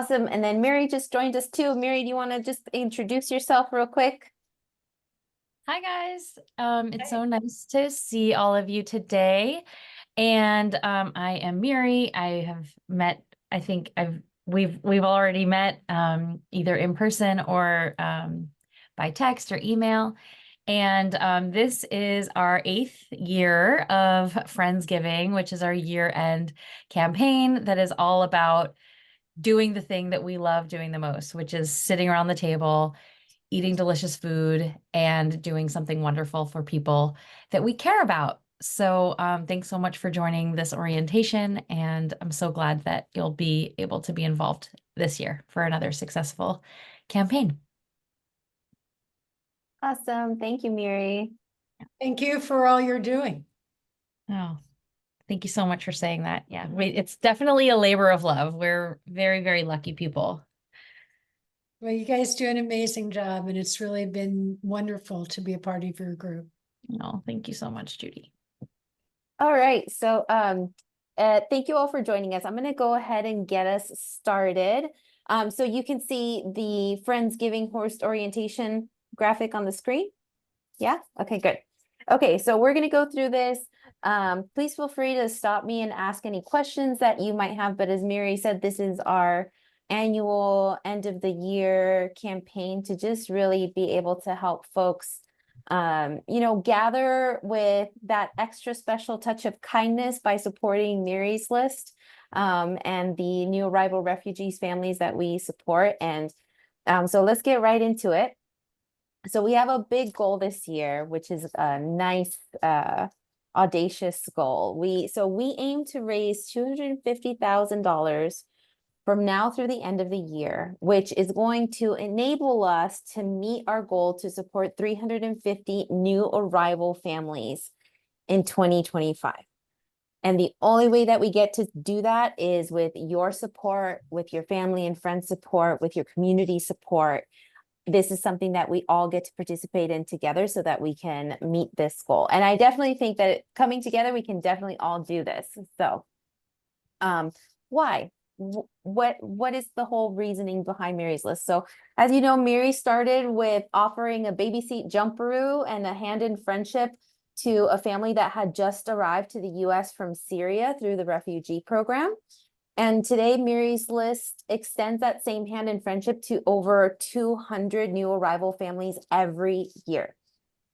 Awesome. And then Miry just joined us too. Miry, do you want to just introduce yourself real quick? Hi guys. It's so nice to see all of you today. And I am Miry. I have met, I think we've already met either in person or by text or email. And this is our 8th year of Friendsgiving, which is our year-end campaign that is all about doing the thing that we love doing the most, which is sitting around the table eating delicious food and doing something wonderful for people that we care about. So thanks so much for joining this orientation. And I'm so glad that you'll be able to be involved this year for another successful campaign. Awesome. Thank you, Miry. Thank you for all you're doing. Oh, thank you so much for saying that. Yeah, it's definitely a labor of love. We're very, very lucky people. Well, you guys do an amazing job, and it's really been wonderful to be a part of your group. Oh, thank you so much, Judy. All right. So thank you all for joining us. I'm going to go ahead and get us started. So you can see the Friendsgiving host orientation graphic on the screen. Yeah. Okay, good. Okay, so we're going to go through this. Please feel free to stop me and ask any questions that you might have. But as Miry said, this is our annual end of the year campaign to just really be able to help folks, gather with that extra special touch of kindness by supporting Miry's List and the new arrival refugees families that we support. And so let's get right into it. So we have a big goal this year, which is a nice, audacious goal. We aim to raise $250,000 from now through the end of the year, which is going to enable us to meet our goal to support 350 new arrival families in 2025. And the only way that we get to do that is with your support, with your family and friends support, with your community support. This is something that we all get to participate in together so that we can meet this goal. And I definitely think that coming together, we can definitely all do this. So why? What is the whole reasoning behind Miry's List? So as you know, Miry started with offering a baby seat jumperoo and a hand in friendship to a family that had just arrived to the US from Syria through the refugee program. And today, Miry's List extends that same hand in friendship to over 200 new arrival families every year.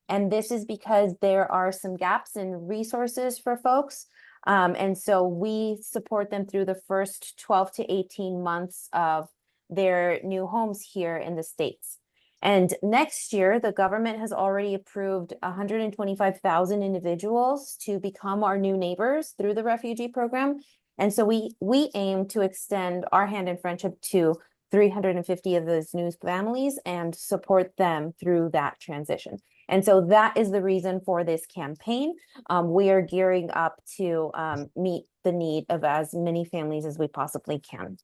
And this is because there are some gaps in resources for folks. And so we support them through the first 12 to 18 months of their new homes here in the States. And next year, the government has already approved 125,000 individuals to become our new neighbors through the refugee program. And so we aim to extend our hand in friendship to 350 of those new families and support them through that transition. And so that is the reason for this campaign. We are gearing up to meet the need of as many families as we possibly can.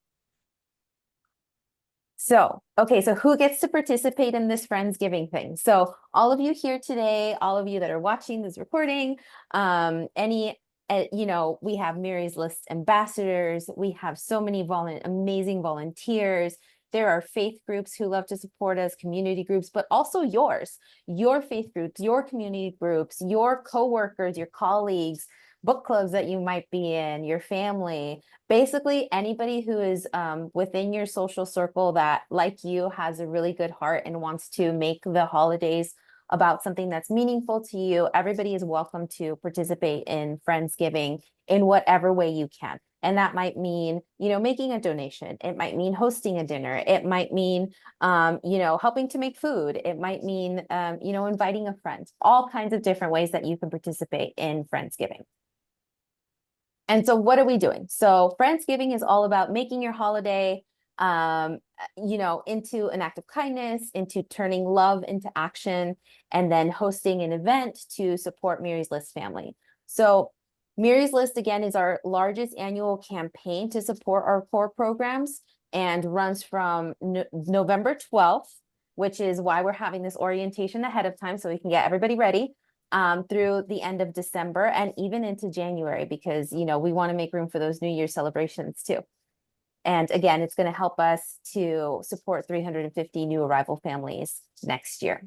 So, okay, so who gets to participate in this Friendsgiving thing? So all of you here today, all of you that are watching this recording, we have Miry's List ambassadors. We have so many amazing volunteers. There are faith groups who love to support us, community groups, but also your faith groups, your community groups, your coworkers, your colleagues, book clubs that you might be in, your family, basically anybody who is within your social circle that, like you, has a really good heart and wants to make the holidays about something that's meaningful to you. Everybody is welcome to participate in Friendsgiving in whatever way you can. And that might mean, making a donation. It might mean hosting a dinner. It might mean, helping to make food. It might mean, inviting a friend. All kinds of different ways that you can participate in Friendsgiving. And so what are we doing? So Friendsgiving is all about making your holiday, into an act of kindness, into turning love into action, and then hosting an event to support Miry's List family. So Miry's List, again, is our largest annual campaign to support our core programs and runs from November 12th, which is why we're having this orientation ahead of time so we can get everybody ready, through the end of December and even into January, because, we want to make room for those New Year's celebrations too. And again, it's going to help us to support 350 new arrival families next year.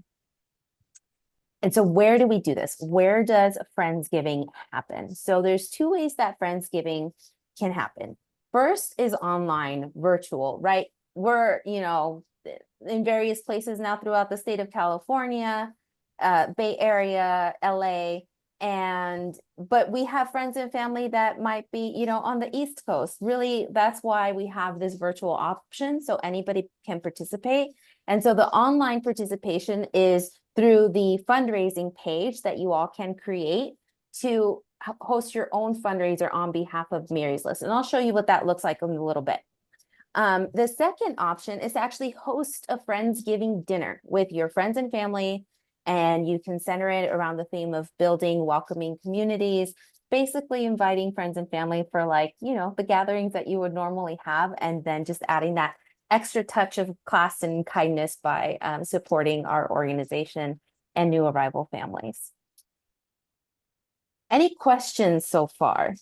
And so where do we do this? Where does Friendsgiving happen? So there's two ways that Friendsgiving can happen. First is online, virtual, right? We're, in various places now throughout the state of California, Bay Area, LA, but we have friends and family that might be, on the East Coast. Really, that's why we have this virtual option, so anybody can participate. And so the online participation is through the fundraising page that you all can create to host your own fundraiser on behalf of Miry's List. And I'll show you what that looks like in a little bit. The second option is to actually host a Friendsgiving dinner with your friends and family, and you can center it around the theme of building welcoming communities, basically inviting friends and family for the gatherings that you would normally have, and then just adding that extra touch of class and kindness by supporting our organization and new arrival families. Any questions so far?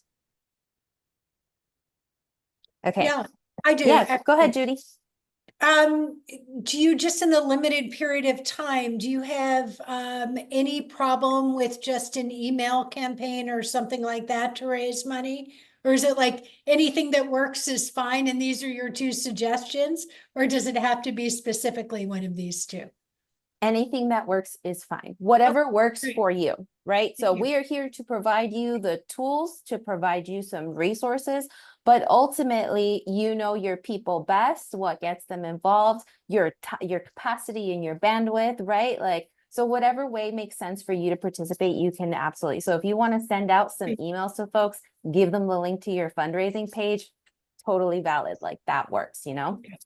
Okay. Yeah, I do. Yeah, go ahead, Judy. Do you, just in the limited period of time, do you have any problem with just an email campaign or something like that to raise money? Or is it like anything that works is fine and these are your two suggestions? Or does it have to be specifically one of these two? Anything that works is fine. Whatever works great. for you, right? So Thank you. we are here to provide you the tools, to provide you some resources, but ultimately, you know your people best, what gets them involved, your capacity and your bandwidth, right? So whatever way makes sense for you to participate, you can absolutely. So if you want to send out some emails to folks, give them the link to your fundraising page, totally valid. Like that works, Okay.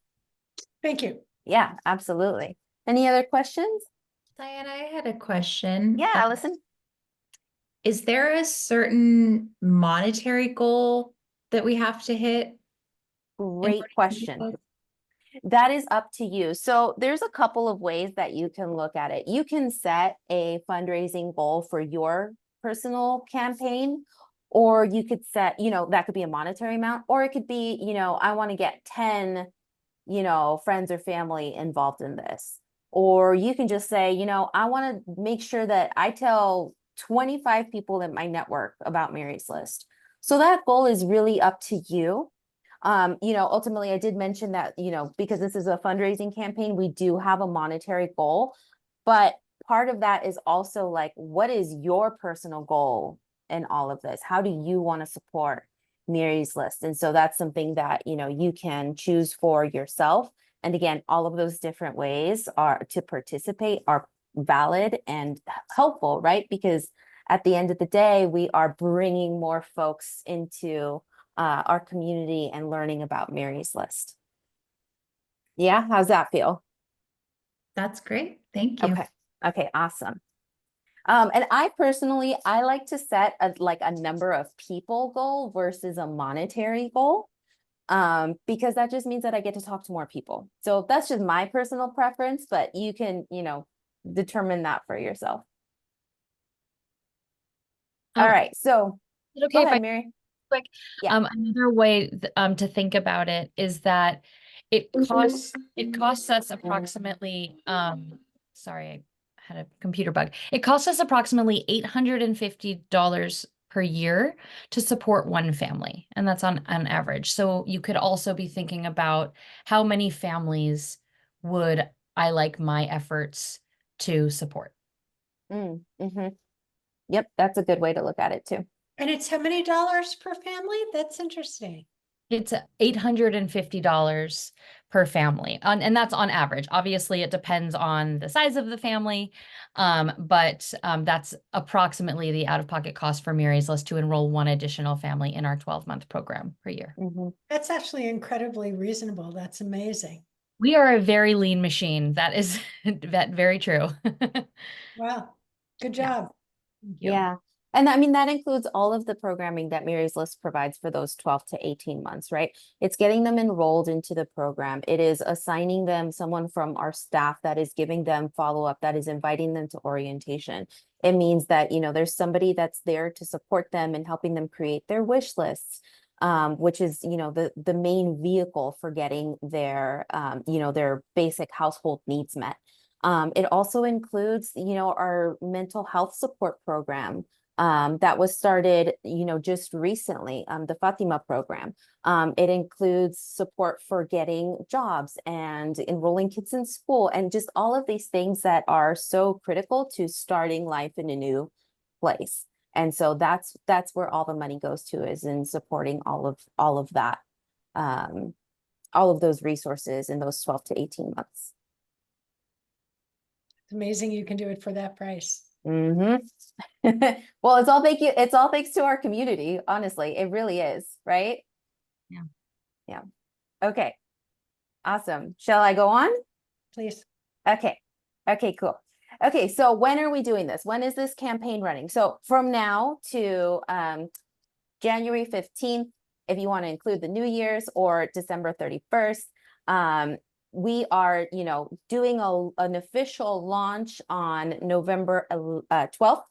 Thank you. Yeah, absolutely. Any other questions? Diana, I had a question. Yeah, Allison. Is there a certain monetary goal that we have to hit? Great question. That is up to you. So there's a couple of ways that you can look at it. You can set a fundraising goal for your personal campaign, or you could set, that could be a monetary amount, or it could be, I want to get 10, friends or family involved in this. Or you can just say, I want to make sure that I tell 25 people in my network about Miry's List. So that goal is really up to you. Ultimately, I did mention that, because this is a fundraising campaign, we do have a monetary goal, but part of that is also like, what is your personal goal in all of this? How do you want to support Miry's List? And so that's something that, you can choose for yourself. And again, all of those different ways to participate are valid and helpful, right? Because at the end of the day, we are bringing more folks into our community and learning about Miry's List. Yeah, how's that feel? That's great. Thank you. Okay, awesome. And I personally, I like to set a number of people goal versus a monetary goal, because that just means that I get to talk to more people. So that's just my personal preference, but you can, determine that for yourself. All right, so Is it go okay if ahead, I Miry. quick? Yeah. Another way to think about it is that it costs us approximately sorry, I had a computer bug. It costs us approximately $850 per year to support one family, and that's on average. So you could also be thinking about how many families would I like my efforts to support. Mm-hmm. Yep, that's a good way to look at it too. And it's how many dollars per family? That's interesting. It's $850 per family, and that's on average. Obviously, it depends on the size of the family, but that's approximately the out-of-pocket cost for Miry's List to enroll one additional family in our 12-month program per year. Mm-hmm. That's actually incredibly reasonable. That's amazing. We are a very lean machine. That is very true. Wow. Good job. Thank you. Yeah. And I mean, that includes all of the programming that Miry's List provides for those 12 to 18 months, right? It's getting them enrolled into the program. It is assigning them someone from our staff that is giving them follow-up, that is inviting them to orientation. It means that, there's somebody that's there to support them and helping them create their wish lists. which is, the main vehicle for getting their, their basic household needs met. It also includes, our mental health support program that was started, just recently, the Fatima program. It includes support for getting jobs and enrolling kids in school and just all of these things that are so critical to starting life in a new place. And so that's where all the money goes to, is in supporting all of that, all of those resources in those 12 to 18 months. It's amazing you can do it for that price. Well, it's all thanks to our community. Honestly, it really is, right? Yeah. Okay. Awesome. Shall I go on? Please. Okay. Okay, cool. Okay, so when are we doing this? When is this campaign running? So from now to January 15th, if you want to include the New Year's, or December 31st, we are, doing an official launch on November 12th.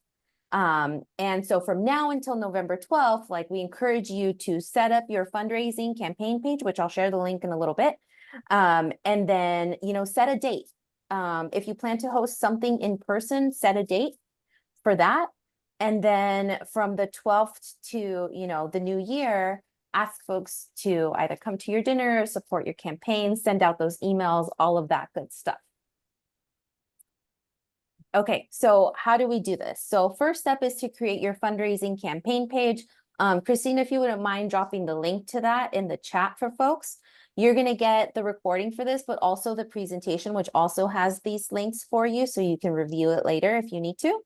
And so from now until November 12th, like, we encourage you to set up your fundraising campaign page, which I'll share the link in a little bit. And then, set a date. If you plan to host something in person, set a date for that. And then from the 12th to, the new year, ask folks to either come to your dinner, support your campaign, send out those emails, all of that good stuff. Okay, so how do we do this? So first step is to create your fundraising campaign page. Christina, if you wouldn't mind dropping the link to that in the chat for folks. You're going to get the recording for this, but also the presentation, which also has these links for you, so you can review it later if you need to.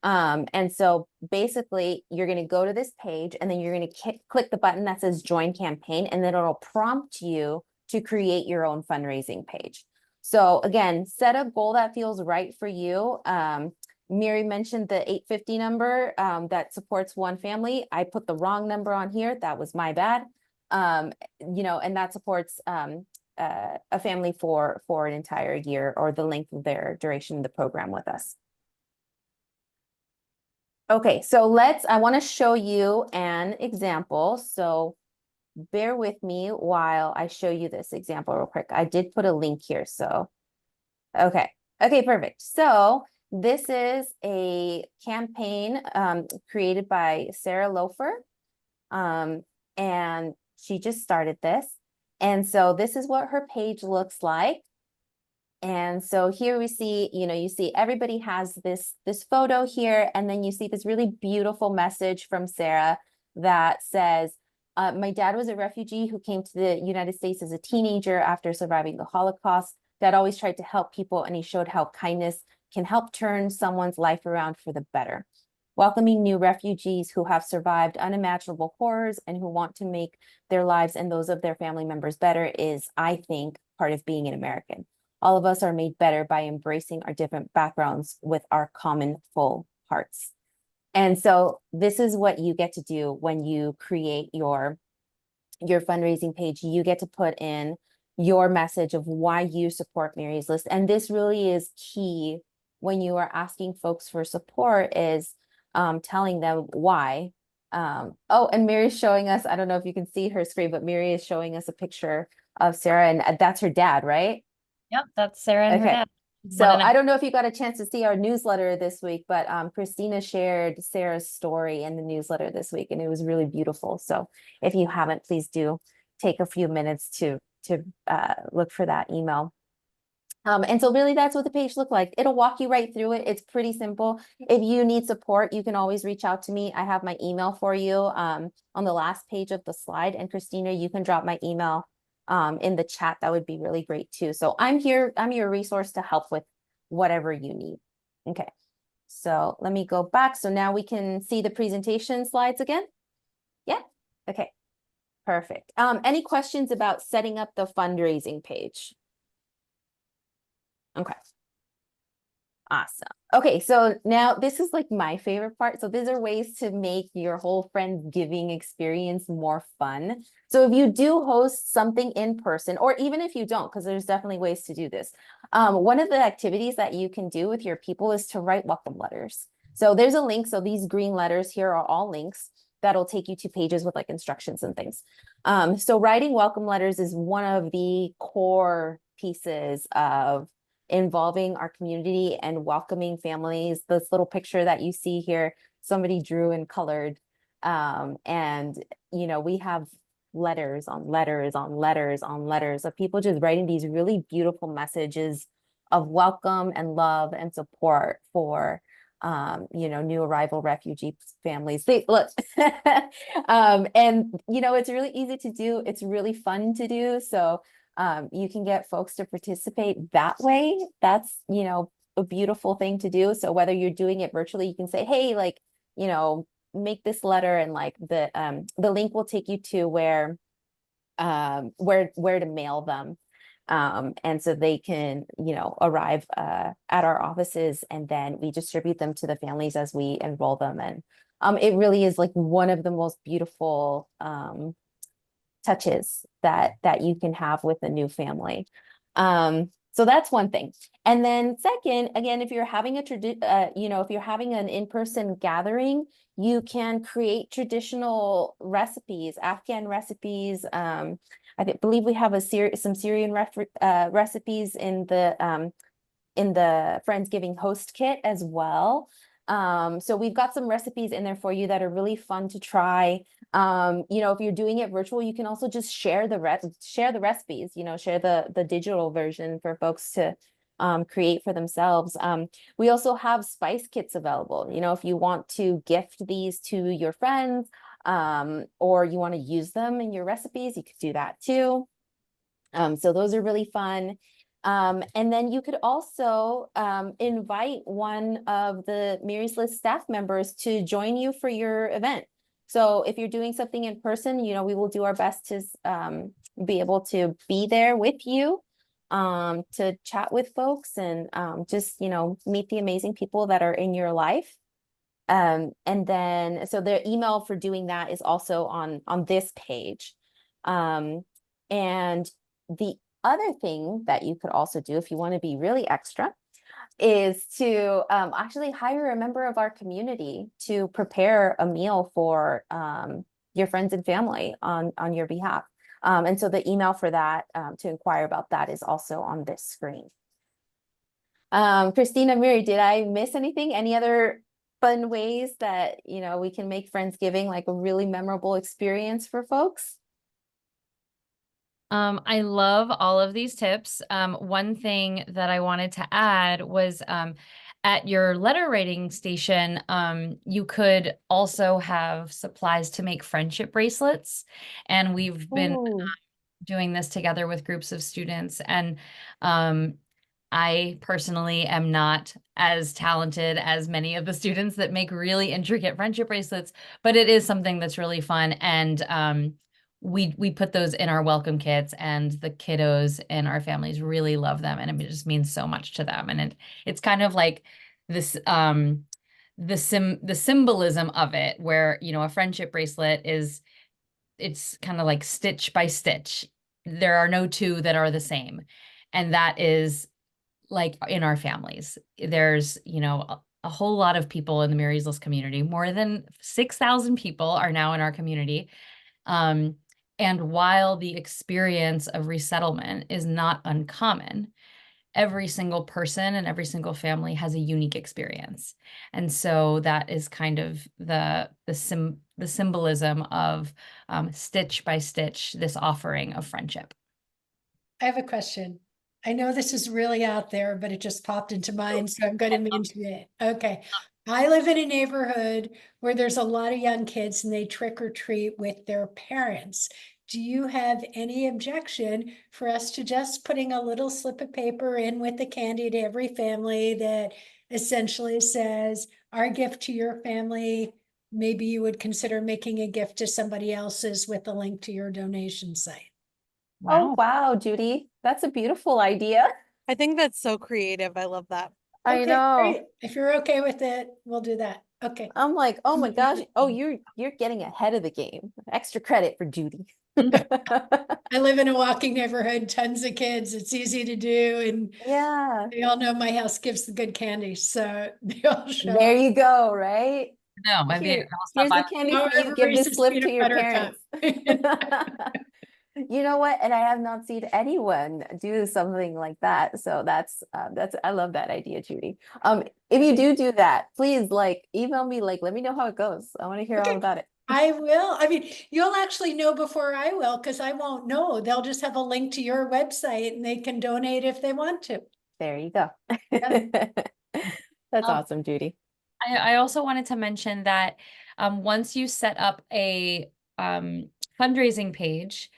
And so basically, you're going to go to this page, and then you're going to click the button that says Join Campaign, and then it'll prompt you to create your own fundraising page. So again, set a goal that feels right for you. Miry mentioned the 850 number that supports one family. I put the wrong number on here. That was my bad. And that supports a family for an entire year, or the length of their duration of the program with us. Okay, so I want to show you an example. So bear with me while I show you this example real quick. I did put a link here, so okay, perfect. So this is a campaign created by Sarah Loafer, and she just started this. And so this is what her page looks like. And so here we see, you see everybody has this photo here, and then you see this really beautiful message from Sarah that says, my dad was a refugee who came to the United States as a teenager after surviving the Holocaust. Dad always tried to help people, and he showed how kindness can help turn someone's life around for the better. Welcoming new refugees who have survived unimaginable horrors and who want to make their lives and those of their family members better is, I think, part of being an American. All of us are made better by embracing our different backgrounds with our common full hearts. And so this is what you get to do when you create your fundraising page. You get to put in your message of why you support Miry's List. And this really is key when you are asking folks for support, is telling them why. Oh, and Miry's showing us, I don't know if you can see her screen, but Miry is showing us a picture of Sarah, and that's her dad, right? Yep, that's Sarah and her dad. So I don't know if you got a chance to see our newsletter this week, but Christina shared Sarah's story in the newsletter this week, and it was really beautiful. So if you haven't, please do take a few minutes to look for that email. And so really that's what the page looked like. It'll walk you right through it. It's pretty simple. If you need support, you can always reach out to me. I have my email for you on the last page of the slide. And Christina, you can drop my email in the chat. That would be really great too. So I'm here. I'm your resource to help with whatever you need. Okay, so let me go back. So now we can see the presentation slides again. Yeah, okay, perfect. Any questions about setting up the fundraising page? Okay. Awesome. Okay, so now this is like my favorite part. So these are ways to make your whole Friendsgiving experience more fun. So if you do host something in person, or even if you don't, because there's definitely ways to do this. One of the activities that you can do with your people is to write welcome letters. So there's a link. So these green letters here are all links that'll take you to pages with like instructions and things. So writing welcome letters is one of the core pieces of involving our community and welcoming families. This little picture that you see here, somebody drew and colored. And we have letters on letters on letters on letters of people just writing these really beautiful messages of welcome and love and support for new arrival refugee families. They look, and it's really easy to do. It's really fun to do. So you can get folks to participate that way. That's, a beautiful thing to do. So whether you're doing it virtually, you can say, hey, like, make this letter, and like the link will take you to where to mail them. And so they can, arrive at our offices, and then we distribute them to the families as we enroll them. And it really is like one of the most beautiful touches that you can have with a new family. So that's one thing. And then second, again, if you're having if you're having an in-person gathering, you can create traditional recipes, Afghan recipes. I believe we have some Syrian recipes in the Friendsgiving host kit as well. So we've got some recipes in there for you that are really fun to try. If you're doing it virtual, you can also just share the recipes, share the digital version for folks to create for themselves. We also have spice kits available. If you want to gift these to your friends, or you want to use them in your recipes, you could do that too. So those are really fun. And then you could also invite one of the Miry's List staff members to join you for your event. So if you're doing something in person, we will do our best to be able to be there with you, to chat with folks and just, meet the amazing people that are in your life. And then, so the email for doing that is also on this page. And the other thing that you could also do if you want to be really extra is to actually hire a member of our community to prepare a meal for your friends and family on your behalf. And so the email for that, to inquire about that, is also on this screen. Christina, Miry, did I miss anything? Any other fun ways that we can make Friendsgiving like a really memorable experience for folks? I love all of these tips. One thing that I wanted to add was at your letter writing station, you could also have supplies to make friendship bracelets. And we've been doing this together with groups of students. And I personally am not as talented as many of the students that make really intricate friendship bracelets, but it is something that's really fun. And we put those in our welcome kits, and the kiddos and our families really love them, and it just means so much to them. And it's kind of like this the symbolism of it, where a friendship bracelet it's kind of like stitch by stitch. There are no two that are the same, and that is like in our families. There's a whole lot of people in the Miry's List community. More than 6,000 people are now in our community. And while the experience of resettlement is not uncommon, every single person and every single family has a unique experience. And so that is kind of the symbolism of stitch by stitch, this offering of friendship. I have a question. I know this is really out there, but it just popped into mind, so I'm going to mention it. Okay. I live in a neighborhood where there's a lot of young kids and they trick or treat with their parents. Do you have any objection for us to just putting a little slip of paper in with the candy to every family that essentially says, our gift to your family, maybe you would consider making a gift to somebody else's with a link to your donation site? Oh, wow, Judy, that's a beautiful idea. I think that's so creative. I love that. I Okay, know. great. If you're okay with it, we'll do that. Okay. I'm like, oh my gosh. Oh, you're getting ahead of the game. Extra credit for Judy. I live in a walking neighborhood, tons of kids. It's easy to do. And Yeah. they all know my house gives the good candy. So they all show There up. you go, right? No, maybe Here, I'll here's stop by. the candy for However you. Give this Reese's slip peanut to your butter parents. cup. You know what? And I have not seen anyone do something like that. So that's I love that idea, Judy. If you do that, please like email me, like let me know how it goes. I want to hear all Okay. about it. I will. I mean, you'll actually know before I will, because I won't know. They'll just have a link to your website and they can donate if they want to. There you go. That's Um, awesome, Judy. I also wanted to mention that once you set up a fundraising page,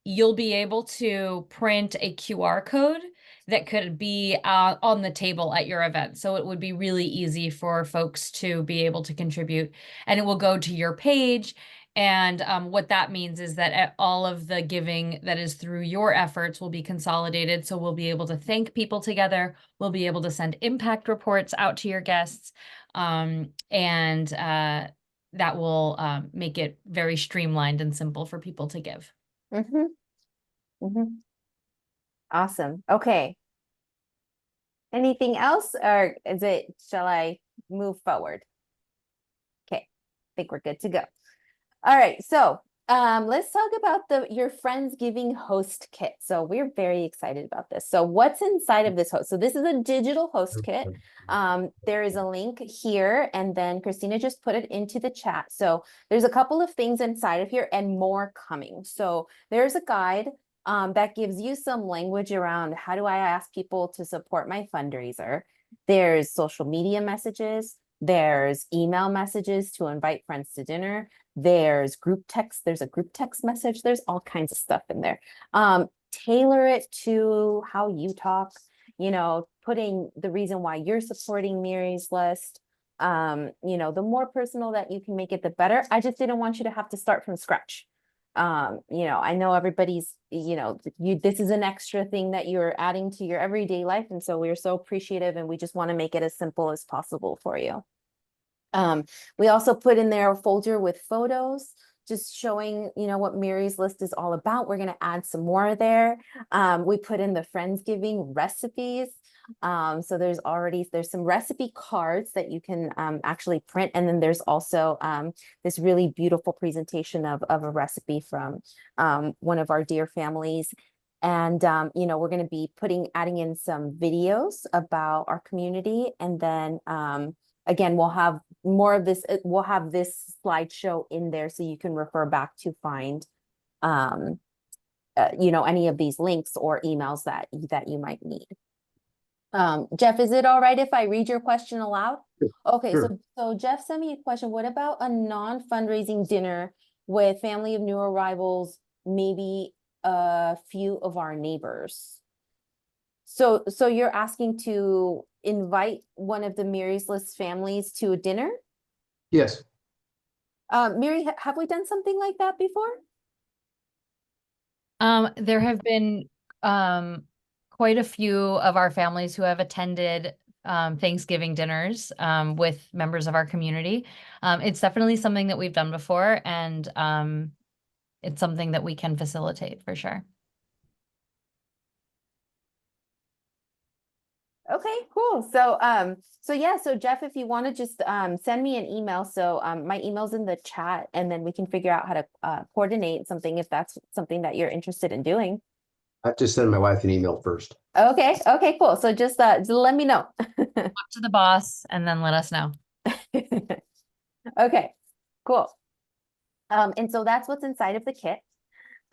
you'll be able to print a QR code that could be on the table at your event. So it would be really easy for folks to be able to contribute, and it will go to your page. And what that means is that all of the giving that is through your efforts will be consolidated. So we'll be able to thank people together. We'll be able to send impact reports out to your guests. And that will make it very streamlined and simple for people to give. Mm-hmm. Mm-hmm. Awesome. Okay. Anything else, or shall I move forward? Okay, I think we're good to go. All right, so let's talk about your Friendsgiving host kit. So we're very excited about this. So what's inside of this host? So this is a digital host kit. There is a link here, and then Christina just put it into the chat. So there's a couple of things inside of here and more coming. So there's a guide that gives you some language around how do I ask people to support my fundraiser. There's social media messages. There's email messages to invite friends to dinner. There's group text. There's a group text message. There's all kinds of stuff in there. Tailor it to how you talk, putting the reason why you're supporting Miry's list. The more personal that you can make it, the better. I just didn't want you to have to start from scratch. I know everybody's, this is an extra thing that you're adding to your everyday life. And so we're so appreciative, and we just want to make it as simple as possible for you. We also put in there a folder with photos, just showing, what Miry's list is all about. We're going to add some more there. We put in the Friendsgiving recipes. So there's some recipe cards that you can actually print. And then there's also this really beautiful presentation of a recipe from one of our dear families. And, we're going to be adding in some videos about our community. And then, again, we'll have more of this. We'll have this slideshow in there so you can refer back to find, any of these links or emails that you might need. Jeff, is it all right if I read your question aloud? Okay, Sure. so Jeff sent me a question. What about a non-fundraising dinner with family of new arrivals, maybe a few of our neighbors? So you're asking to invite one of the Miry's List families to a dinner? Yes. Miry, have we done something like that before? There have been quite a few of our families who have attended Thanksgiving dinners with members of our community. It's definitely something that we've done before, and it's something that we can facilitate for sure. Okay, cool. So so Jeff, if you want to just send me an email. So my email's in the chat, and then we can figure out how to coordinate something if that's something that you're interested in doing. I have to send my wife an email first. Okay, cool. So just let me know. Talk to the boss and then let us know. Okay, cool. And so that's what's inside of the kit.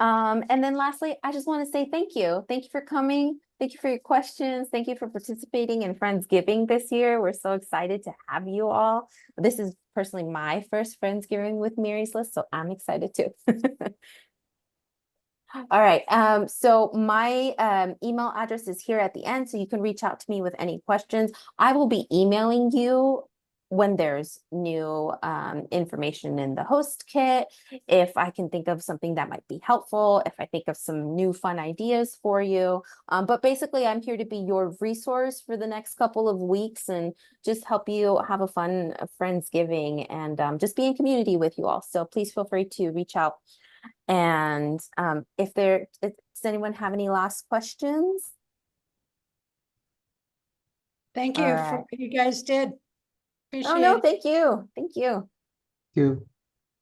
And then lastly, I just want to say thank you. Thank you for coming. Thank you for your questions. Thank you for participating in Friendsgiving this year. We're so excited to have you all. This is personally my first Friendsgiving with Miry's List, so I'm excited too. All right. So my email address is here at the end, so you can reach out to me with any questions. I will be emailing you when there's new information in the host kit, if I can think of something that might be helpful, if I think of some new fun ideas for you. But basically, I'm here to be your resource for the next couple of weeks and just help you have a fun Friendsgiving and just be in community with you all. So please feel free to reach out. And does anyone have any last questions? Thank you All for right. what you guys did. Appreciate Oh, no, it. thank you. Thank you. You.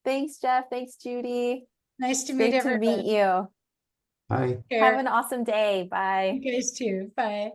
Thanks, Jeff. Thanks, Judy. Nice to meet Great to meet everyone. you. Bye. Have an awesome day. Bye. You guys too. Bye.